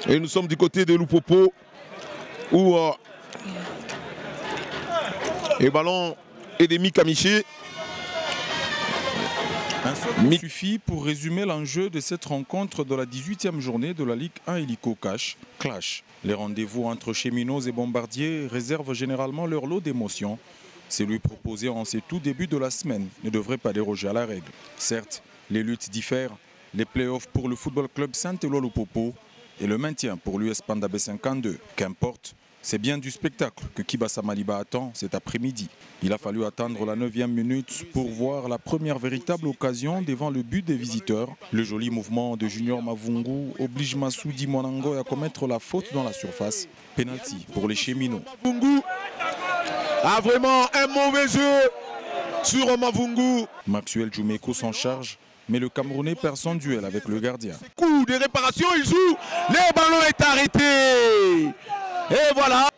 Et nous sommes du côté de Lupopo où le ballon est de Mika Miché. Un seul mot suffit pour résumer l'enjeu de cette rencontre de la 18e journée de la Ligue 1 Illico Clash. Les rendez-vous entre cheminots et bombardiers réservent généralement leur lot d'émotions. Celui proposé en ces tout débuts de la semaine ne devrait pas déroger à la règle. Certes, les luttes diffèrent, les playoffs pour le football club Saint-Éloi Lupopo et le maintien pour l'US Panda B52. Qu'importe, c'est bien du spectacle que Kibasa Maliba attend cet après-midi. Il a fallu attendre la 9e minute pour voir la première véritable occasion devant le but des visiteurs. Le joli mouvement de Junior Mavungu oblige Massoudi Monango à commettre la faute dans la surface. Penalty pour les cheminots. Mavungu a vraiment un mauvais jeu sur Mavungu. Maxwell Djoumeko s'en charge, mais le Camerounais perd son duel avec le gardien. Coup de réparation, il joue, le ballon est arrêté. Et voilà.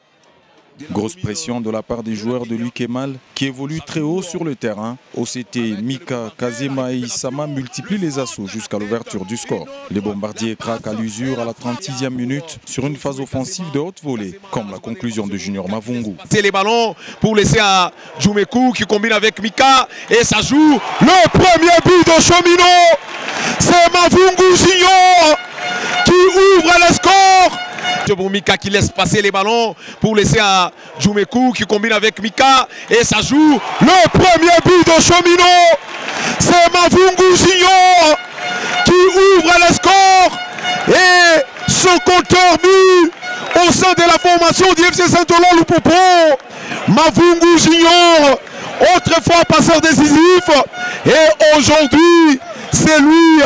Grosse pression de la part des joueurs de l'UKEMAL qui évoluent très haut sur le terrain. OCT, Mika, Kazema et Isama multiplient les assauts jusqu'à l'ouverture du score. Les bombardiers craquent à l'usure à la 36e minute sur une phase offensive de haute volée, comme la conclusion de Junior Mavungu. C'est les ballons pour laisser à Djoumekou qui combine avec Mika et ça joue le premier but de cheminot. C'est Mavungu Junior qui ouvre le score. Pour Mika qui laisse passer les ballons pour laisser à Djoumekou qui combine avec Mika et ça joue le premier but de cheminot. C'est Mavungu Junior qui ouvre le score et ce compteur but au sein de la formation du FC Saint-Éloi Lupopo. Mavungu Junior, autrefois passeur décisif et aujourd'hui c'est lui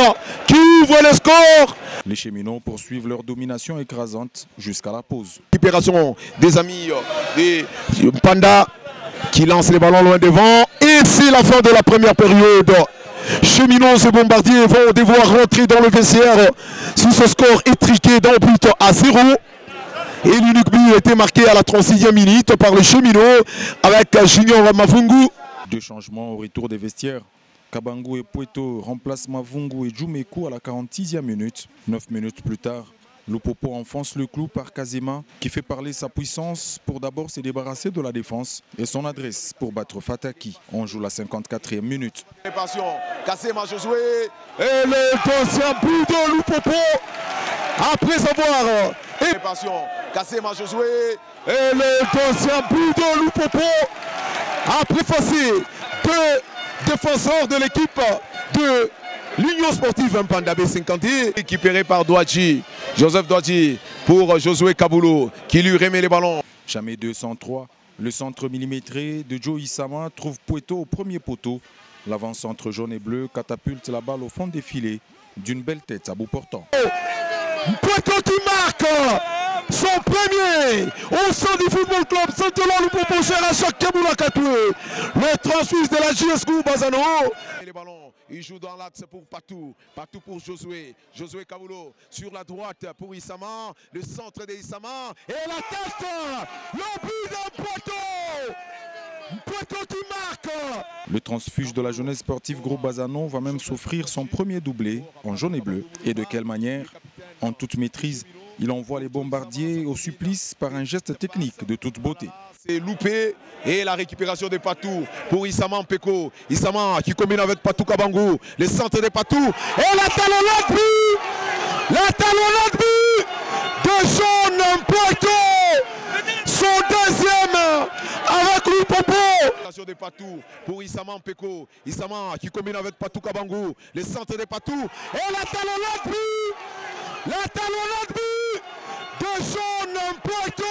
qui ouvre le score. Les cheminots poursuivent leur domination écrasante jusqu'à la pause. Récupération des amis des Panda qui lancent les ballons loin devant. Et c'est la fin de la première période. Cheminots et bombardiers vont devoir rentrer dans le vestiaire si ce score étriqué d'un but à 0. Et l'unique but a été marqué à la 36e minute par le cheminot avec Junior Mavungu. Deux changements au retour des vestiaires. Kabangu et Pueto remplacent Mavungu et Djoumekou à la 46e minute. 9 minutes plus tard, Lupopo enfonce le clou par Kazema qui fait parler sa puissance pour d'abord se débarrasser de la défense et son adresse pour battre Fataki. On joue la 54e minute. Kazema Josué et le deuxième but de Lupopo après avoir Kazema Josué et le deuxième but de Lupopo après passer deux défenseur de l'équipe de l'Union Sportive Panda B50, récupéré par Douadji, Joseph Douadji pour Josué Kaboulou qui lui remet les ballons. Jamais 203, le centre millimétré de Joe Isama trouve Pueto au premier poteau. L'avant-centre jaune et bleu catapulte la balle au fond des filets d'une belle tête à bout portant. Pueto qui marque son premier au sein du football club Saint-Éloi Lupopo à chaque Kaboula Katoué. Le transfuge de la JS Group Bazano. Les ballons, il joue dans l'axe pour Patou. Patou pour Josué. Josué Kaboulou sur la droite pour Isama. Le centre de Isama. Et la tête. Le but de Pueto. Pueto qui marque. Le transfuge de la jeunesse sportive Groupe Bazano va même s'offrir son premier doublé en jaune et bleu. Et de quelle manière? En toute maîtrise, il envoie les bombardiers au supplice par un geste technique de toute beauté. C'est loupé et la récupération de Patou pour Isama Mpeko. Isama qui combine avec Patou Kabangu. Le centre de Patou. Et la talonnade but. La talonnade but de Jean Mpeko. Son deuxième avec Lupopo. De Patou pour Isama Mpeko. Isama qui combine avec Patou Kabangu. Le centre de Patou. Et la talonnade but. La talonnade but de Jean Mpeko.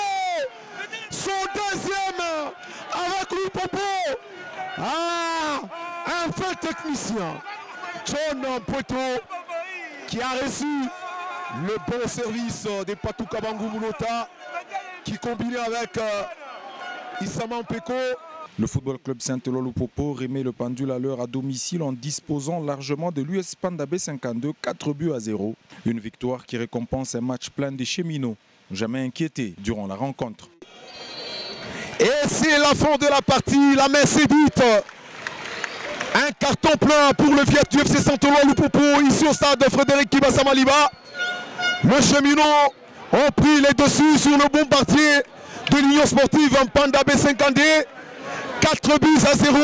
Son deuxième avec Lupopo. Ah, un fin technicien. John Pueto qui a reçu le bon service de Patou Kabangu Moulota qui combinait avec Isama Mpeko. Le football club Saint-Éloi Lupopo remet le pendule à l'heure à domicile en disposant largement de l'US Panda B52, 4 buts à 0. Une victoire qui récompense un match plein des cheminots, jamais inquiétés durant la rencontre. Et c'est la fin de la partie, la main s'est dite. Un carton plein pour le Viet du FC Saint-Éloi Lupopo, ici au stade de Frédéric Kibasa Maliba. Le cheminot ont pris les dessus sur le bombardier de l'Union sportive en Panda B50D. 4 buts à 0.